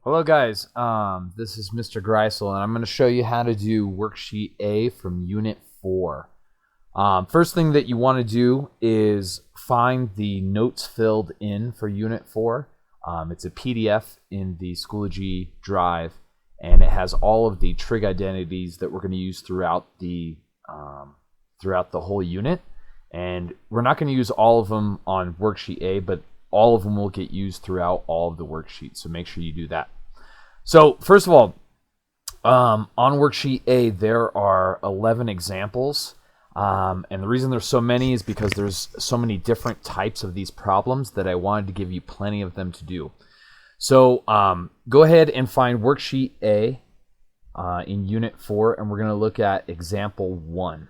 Hello guys, this is Mr. Griesel, and I'm going to show you how to do Worksheet A from Unit 4. First thing that you want to do is find the notes filled in for Unit 4. It's a PDF in the Schoology drive, and it has all of the trig identities that we're going to use throughout the whole unit. And we're not going to use all of them on Worksheet A, but all of them will get used throughout all of the worksheets, so make sure you do that. So first of all, on Worksheet A, there are 11 examples. And the reason there's so many is because there's so many different types of these problems that I wanted to give you plenty of them to do. So go ahead and find Worksheet A in Unit 4, and we're going to look at example 1.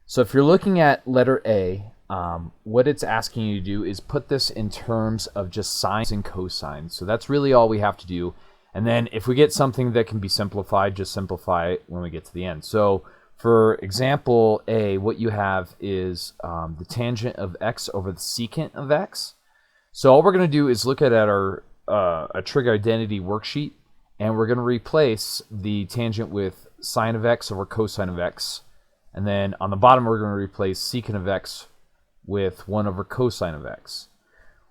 So if you're looking at letter A, what it's asking you to do is put this in terms of just sines and cosines. So that's really all we have to do. And then if we get something that can be simplified, just simplify it when we get to the end. So for example A, what you have is the tangent of x over the secant of x. So all we're going to do is look at our a trig identity worksheet, and we're going to replace the tangent with sine of x over cosine of x. And then on the bottom, we're going to replace secant of x with 1 over cosine of x.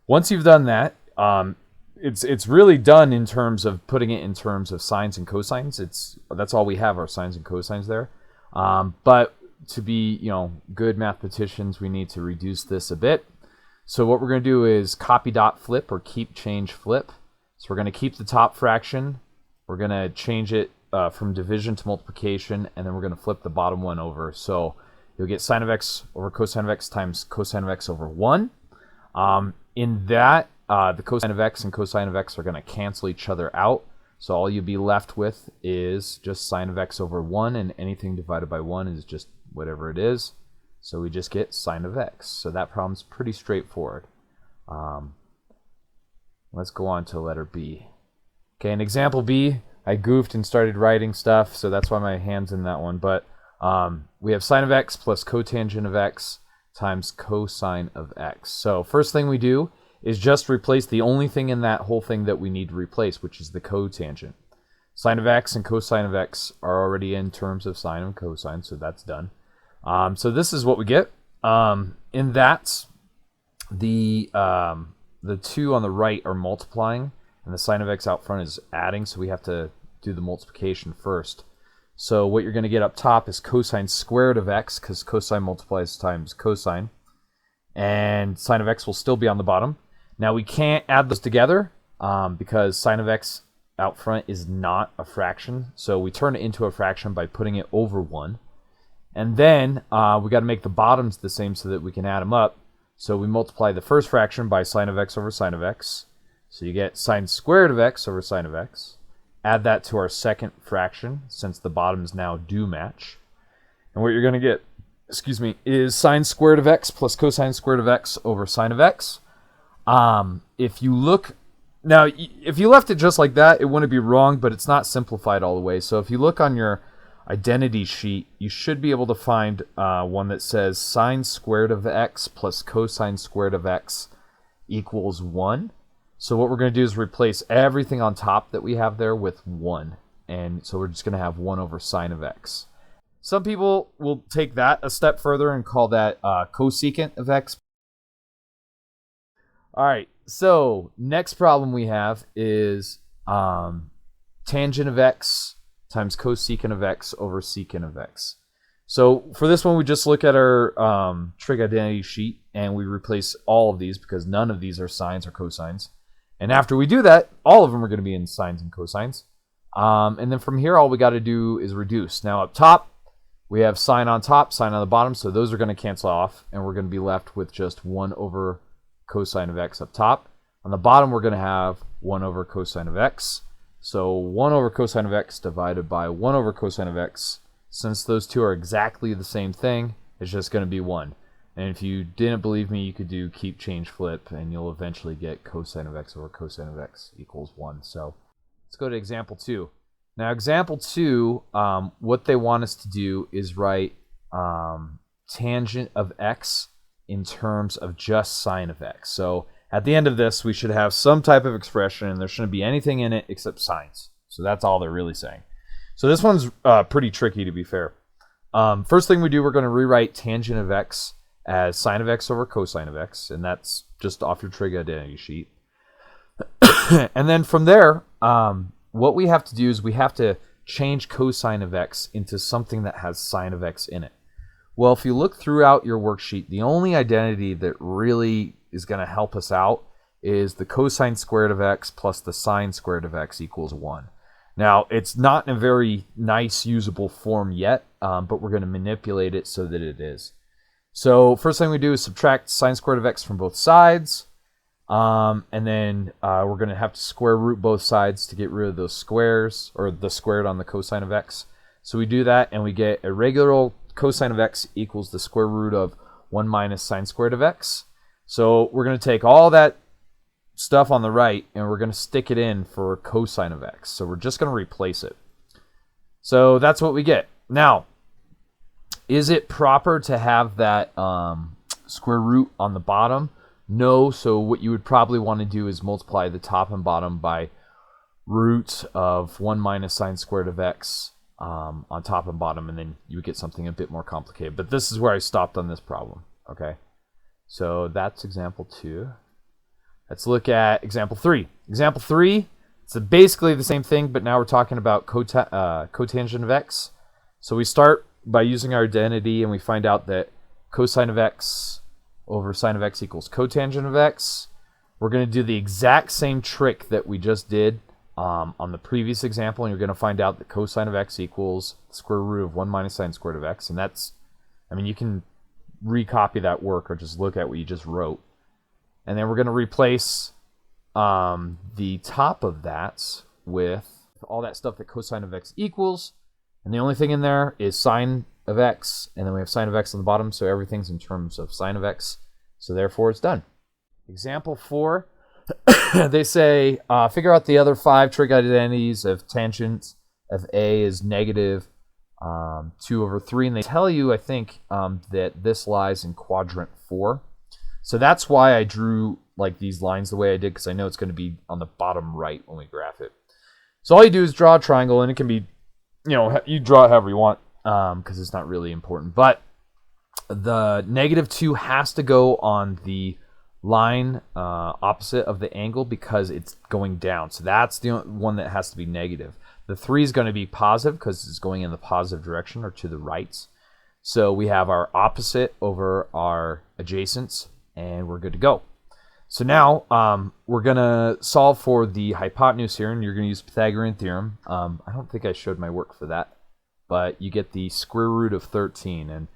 Once you've done that, it's really done in terms of putting it in terms of sines and cosines. That's all we have, our sines and cosines there. But to be good mathematicians, we need to reduce this a bit. So what we're going to do is copy dot flip, or keep change flip. So we're going to keep the top fraction. We're going to change it from division to multiplication, and then we're going to flip the bottom one over. So you'll get sine of x over cosine of x times cosine of x over 1. In that, the cosine of x and cosine of x are going to cancel each other out. So all you'll be left with is just sine of x over 1, and anything divided by 1 is just whatever it is. So we just get sine of x. So that problem's pretty straightforward. Let's go on to letter B. Okay, in example B, I goofed and started writing stuff, so that's why my hand's in that one. But we have sine of x plus cotangent of x times cosine of x. So first thing we do is just replace the only thing in that whole thing that we need to replace, which is the cotangent. Sine of x and cosine of x are already in terms of sine and cosine, so that's done. So this is what we get. In that, the 2 on the right are multiplying, and the sine of x out front is adding, so we have to do the multiplication first. So what you're going to get up top is cosine squared of x, because cosine multiplies times cosine, and sine of x will still be on the bottom. Now we can't add those together because sine of x out front is not a fraction, so we turn it into a fraction by putting it over 1. And then we got to make the bottoms the same so that we can add them up. So we multiply the first fraction by sine of x over sine of x. So you get sine squared of x over sine of x. Add that to our second fraction, since the bottoms now do match. And what you're going to get, is sine squared of x plus cosine squared of x over sine of x. If you left it just like that, it wouldn't be wrong, but it's not simplified all the way. So if you look on your identity sheet, you should be able to find one that says sine squared of x plus cosine squared of x equals 1. So what we're going to do is replace everything on top that we have there with 1. And so we're just going to have 1 over sine of x. Some people will take that a step further and call that cosecant of x. All right, so next problem we have is tangent of x times cosecant of x over secant of x. So for this one, we just look at our trig identity sheet, and we replace all of these because none of these are sines or cosines. And after we do that, all of them are going to be in sines and cosines. And then from here, all we got to do is reduce. Now up top, we have sine on top, sine on the bottom, so those are going to cancel off, and we're going to be left with just 1 over cosine of x up top. On the bottom, we're going to have 1 over cosine of x. So 1 over cosine of x divided by 1 over cosine of x. Since those two are exactly the same thing, it's just going to be 1. And if you didn't believe me, you could do keep change flip, and you'll eventually get cosine of x over cosine of x equals 1. So let's go to example 2. Now example 2, what they want us to do is write tangent of x in terms of just sine of x. So At the end of this, we should have some type of expression, and there shouldn't be anything in it except signs. So that's all they're really saying. So this one's pretty tricky, to be fair. First thing we do, we're going to rewrite tangent of x as sine of x over cosine of x, and that's just off your trig identity sheet. And then from there, what we have to do is we have to change cosine of x into something that has sine of x in it. Well, if you look throughout your worksheet, the only identity that really is going to help us out is the cosine squared of x plus the sine squared of x equals 1. Now, it's not in a very nice, usable form yet, but we're going to manipulate it so that it is. So first thing we do is subtract sine squared of x from both sides. And then we're going to have to square root both sides to get rid of those squares, or the squared on the cosine of x. So we do that, and we get a regular cosine of x equals the square root of 1 minus sine squared of x. So we're going to take all that stuff on the right, and we're going to stick it in for cosine of x. So we're just going to replace it. So that's what we get. Now, is it proper to have that square root on the bottom? No, so what you would probably want to do is multiply the top and bottom by root of 1 minus sine squared of x on top and bottom, and then you would get something a bit more complicated. But this is where I stopped on this problem, okay? So that's example 2. Let's look at example 3. Example 3, it's basically the same thing, but now we're talking about cotangent of x. So we start by using our identity, and we find out that cosine of x over sine of x equals cotangent of x. We're going to do the exact same trick that we just did on the previous example, and you're going to find out that cosine of x equals the square root of 1 minus sine squared of x. And that's, I mean, you can recopy that work or just look at what you just wrote. And then we're going to replace the top of that with all that stuff that cosine of x equals. And the only thing in there is sine of x, and then we have sine of x on the bottom, so everything's in terms of sine of x. So therefore, it's done. Example 4, they say, figure out the other 5 trig identities of tangent of A is negative 2 over 3. And they tell you, I think, that this lies in quadrant 4. So that's why I drew like these lines the way I did, because I know it's going to be on the bottom right when we graph it. So all you do is draw a triangle, and it can be, you know, you draw it however you want, because it's not really important. But the negative 2 has to go on the line opposite of the angle because it's going down. So that's the one that has to be negative. The 3 is going to be positive because it's going in the positive direction or to the right. So we have our opposite over our adjacents, and we're good to go. So now we're going to solve for the hypotenuse here, and you're going to use Pythagorean theorem. I don't think I showed my work for that, but you get the square root of 13. And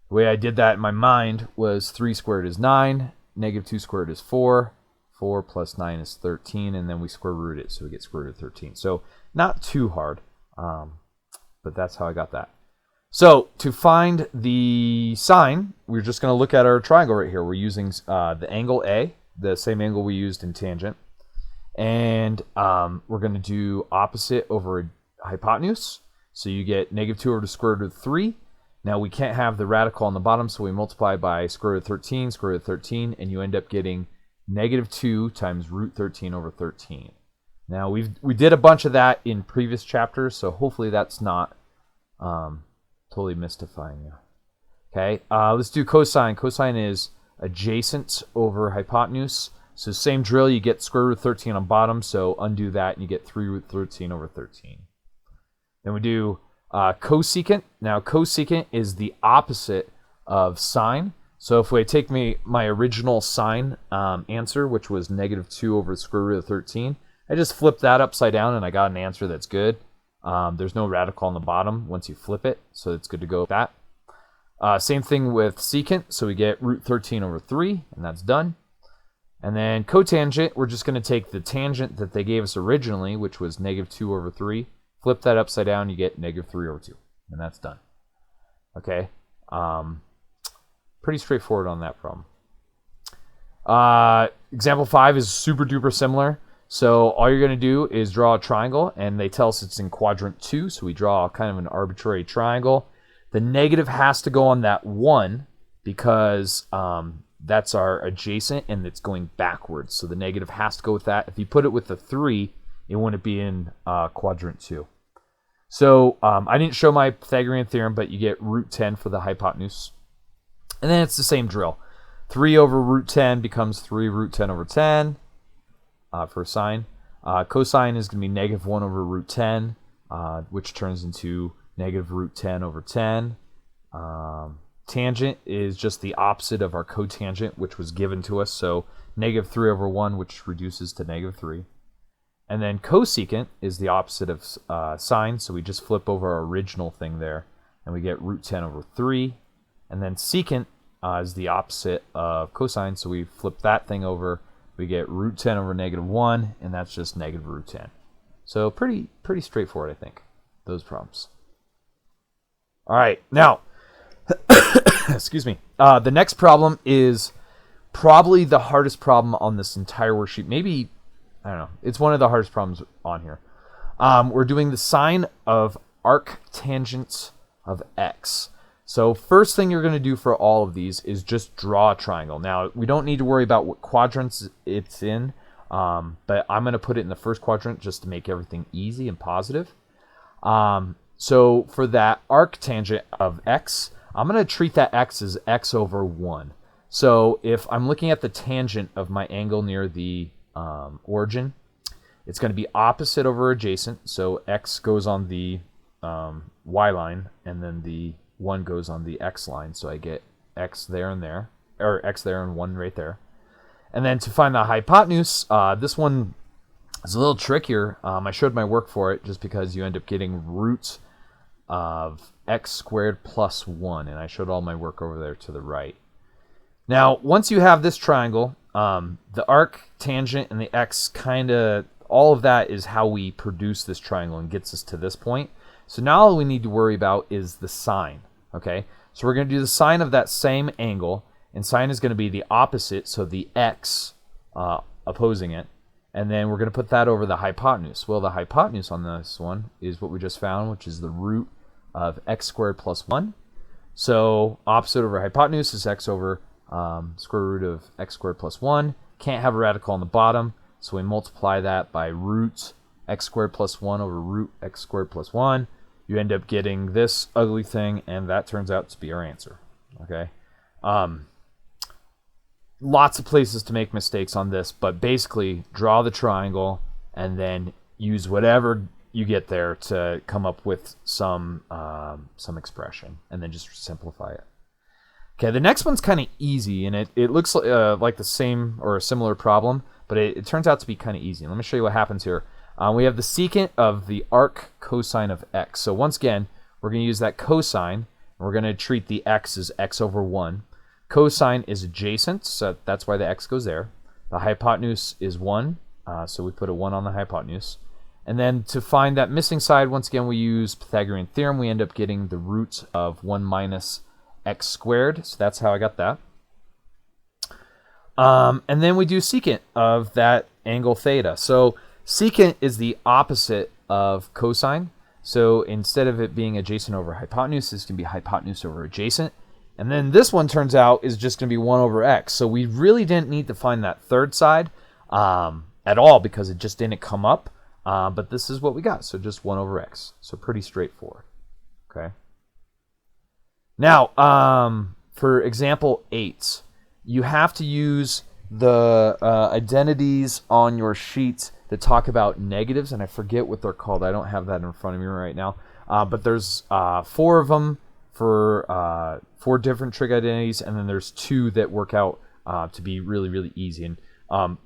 the way I did that in my mind was 3 squared is 9, negative 2 squared is 4, 4 plus 9 is 13, and then we square root it, so we get square root of 13. So not too hard, but that's how I got that. So to find the sine, we're just going to look at our triangle right here. We're using the angle A, the same angle we used in tangent. And we're going to do opposite over hypotenuse. So you get negative 2 over the square root of 3. Now we can't have the radical on the bottom, so we multiply by square root of 13, square root of 13, and you end up getting negative 2 times root 13 over 13. Now we did a bunch of that in previous chapters, so hopefully that's not totally mystifying you. Okay, let's do cosine. Cosine is adjacent over hypotenuse. So same drill, you get square root 13 on bottom, so undo that, and you get 3 root 13 over 13. Then we do cosecant. Now cosecant is the opposite of sine. So if we take my original sine answer, which was negative 2 over the square root of 13, I just flipped that upside down, and I got an answer that's good. There's no radical on the bottom once you flip it, so it's good to go with that. Same thing with secant, so we get root 13 over 3, and that's done. And then cotangent, we're just going to take the tangent that they gave us originally, which was negative 2 over 3, flip that upside down, you get negative 3 over 2, and that's done. Okay, pretty straightforward on that problem. Example 5 is super duper similar. So all you're going to do is draw a triangle, and they tell us it's in quadrant 2, so we draw kind of an arbitrary triangle. The negative has to go on that 1 because that's our adjacent, and it's going backwards. So the negative has to go with that. If you put it with the 3, it wouldn't be in quadrant 2. So I didn't show my Pythagorean theorem, but you get root 10 for the hypotenuse. And then it's the same drill. 3 over root 10 becomes 3 root 10 over 10 for sine. Cosine is going to be negative 1 over root 10, which turns into negative root 10 over 10. Tangent is just the opposite of our cotangent, which was given to us. So negative 3 over 1, which reduces to negative 3. And then cosecant is the opposite of sine, so we just flip over our original thing there, and we get root 10 over 3. And then secant is the opposite of cosine, so we flip that thing over, we get root 10 over negative 1, and that's just negative root 10. So pretty straightforward, I think, those problems. All right, now, excuse me. The next problem is probably the hardest problem on this entire worksheet. Maybe, I don't know. It's one of the hardest problems on here. We're doing the sine of arctangent of x. So first thing you're going to do for all of these is just draw a triangle. Now, we don't need to worry about what quadrants it's in, but I'm going to put it in the first quadrant just to make everything easy and positive. So for that arctangent of x, I'm going to treat that x as x over 1. So if I'm looking at the tangent of my angle near the origin, it's going to be opposite over adjacent. So x goes on the y line, and then the 1 goes on the x line. So I get x there and there, or x there and 1 right there. And then to find the hypotenuse, this one is a little trickier. I showed my work for it just because you end up getting root of x squared plus 1, and I showed all my work over there to the right. Now, once you have this triangle, the arc, tangent, and the x all of that is how we produce this triangle and gets us to this point. So now all we need to worry about is the sine, okay? So we're going to do the sine of that same angle, and sine is going to be the opposite, so the x opposing it, and then we're going to put that over the hypotenuse. Well, the hypotenuse on this one is what we just found, which is the root of x squared plus 1. So opposite over hypotenuse is x over square root of x squared plus 1. Can't have a radical on the bottom, so we multiply that by root x squared plus 1 over root x squared plus 1. You end up getting this ugly thing, and that turns out to be our answer. Okay. Lots of places to make mistakes on this, but basically draw the triangle and then use whatever you get there to come up with some expression, and then just simplify it. Okay, the next one's kind of easy, and it looks like the same or a similar problem, but it turns out to be kind of easy. Let me show you what happens here. We have the secant of the arc cosine of x. So once again, we're going to use that cosine, and we're going to treat the x as x over 1. Cosine is adjacent, so that's why the x goes there. The hypotenuse is 1, so we put a 1 on the hypotenuse. And then to find that missing side, once again, we use Pythagorean theorem. We end up getting the root of 1 minus x squared, so that's how I got that. And then we do secant of that angle theta. So secant is the opposite of cosine. So instead of it being adjacent over hypotenuse, it's going to be hypotenuse over adjacent. And then this one turns out is just going to be 1 over x. So we really didn't need to find that third side at all because it just didn't come up. But this is what we got. So just 1 over x. So pretty straightforward. Okay. Now, for example 8, you have to use the identities on your sheets that talk about negatives, and I forget what they're called. I don't have that in front of me right now. But there's 4 of them for 4 different trig identities, and then there's 2 that work out to be really, really easy. And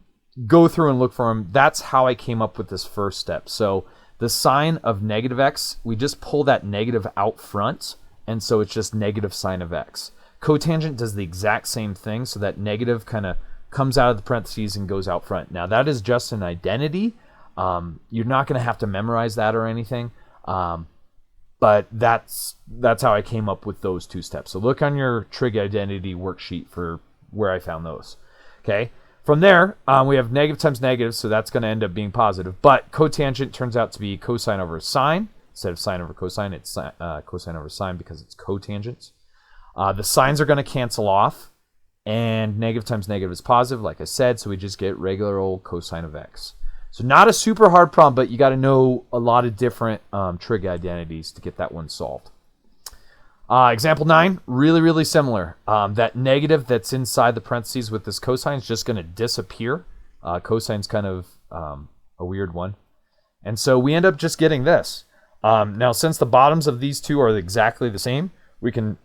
go through and look for them. That's how I came up with this first step. So the sine of negative x, we just pull that negative out front, and so it's just negative sine of x. Cotangent does the exact same thing, so that negative kind of comes out of the parentheses and goes out front. Now that is just an identity. You're not going to have to memorize that or anything, but that's how I came up with those 2 steps. So look on your trig identity worksheet for where I found those. Okay. From there, we have negative times negative, so that's going to end up being positive. But cotangent turns out to be cosine over sine. Instead of sine over cosine, it's cosine over sine because it's cotangent. The sines are going to cancel off, and negative times negative is positive, like I said, so we just get regular old cosine of x. So not a super hard problem, but you got to know a lot of different trig identities to get that one solved. Example 9, really similar. That negative that's inside the parentheses with this cosine is just going to disappear. Cosine's kind of a weird one. And so we end up just getting this. Now, since the bottoms of these two are exactly the same, we can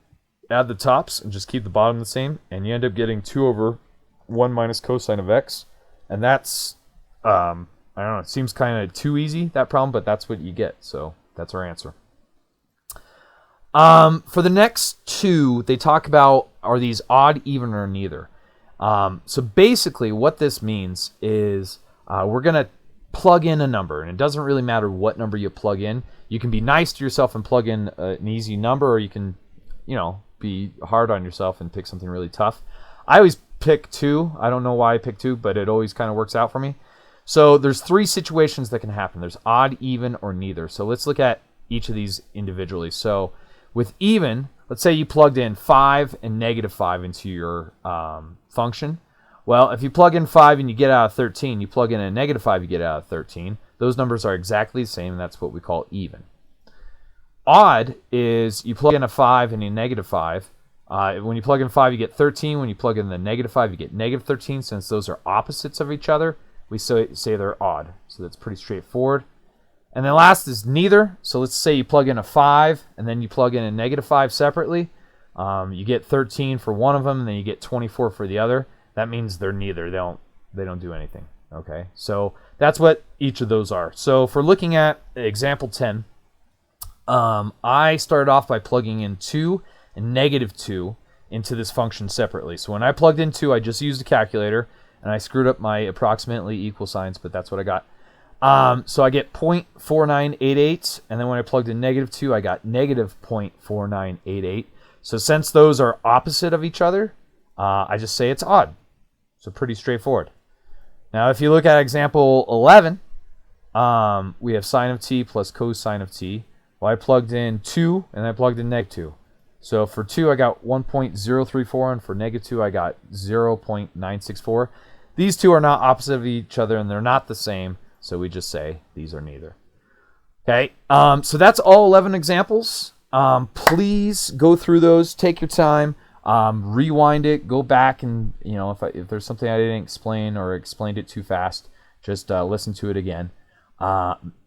add the tops and just keep the bottom the same, and you end up getting 2 over 1 minus cosine of x. And that's, I don't know, it seems kind of too easy, that problem, but that's what you get. So that's our answer. For the next two, they talk about, are these odd, even, or neither? So basically what this means is we're going to plug in a number, and it doesn't really matter what number you plug in. You can be nice to yourself and plug in an easy number, or you can, be hard on yourself and pick something really tough. I always pick 2. I don't know why I pick 2, but it always kind of works out for me. So there's 3 situations that can happen. There's odd, even, or neither. So let's look at each of these individually. So with even, let's say you plugged in 5 and negative 5 into your function. Well, if you plug in 5 and you get out of 13, you plug in a negative 5, you get out of 13. Those numbers are exactly the same, and that's what we call even. Odd is you plug in a 5 and a negative 5. When you plug in 5, you get 13. When you plug in the negative 5, you get negative 13. Since those are opposites of each other, we say they're odd. So that's pretty straightforward. And then last is neither. So let's say you plug in a 5 and then you plug in a negative 5 separately. You get 13 for one of them, and then you get 24 for the other. That means they're neither. They don't do anything. Okay, so that's what each of those are. So for looking at example 10, I started off by plugging in 2 and negative 2 into this function separately. So when I plugged in 2, I just used a calculator, and I screwed up my approximately equal signs, but that's what I got. So I get 0.4988, and then when I plugged in negative 2, I got negative 0.4988. So since those are opposite of each other, I just say it's odd. So pretty straightforward. Now if you look at example 11, we have sine of t plus cosine of t. Well, I plugged in 2, and I plugged in negative 2. So for 2, I got 1.034, and for negative 2, I got 0.964. These two are not opposite of each other, and they're not the same, so we just say these are neither. Okay, so that's all 11 examples. Please go through those, take your time, rewind it, go back, and if there's something I didn't explain or explained it too fast, just listen to it again.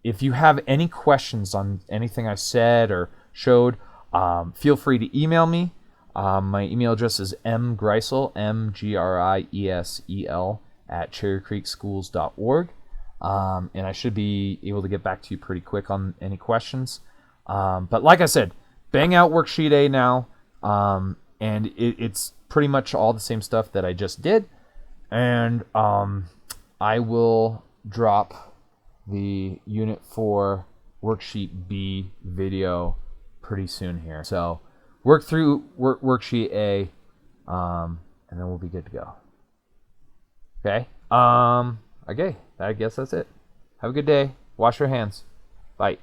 If you have any questions on anything I said or showed, feel free to email me. My email address is mgriesel, mgriesel, @cherrycreekschools.org. And I should be able to get back to you pretty quick on any questions. But like I said, bang out Worksheet A now. And it's pretty much all the same stuff that I just did. And I will drop the Unit 4 Worksheet B video pretty soon here. So work through Worksheet A, and then we'll be good to go. Okay? Okay, I guess that's it. Have a good day. Wash your hands. Bye.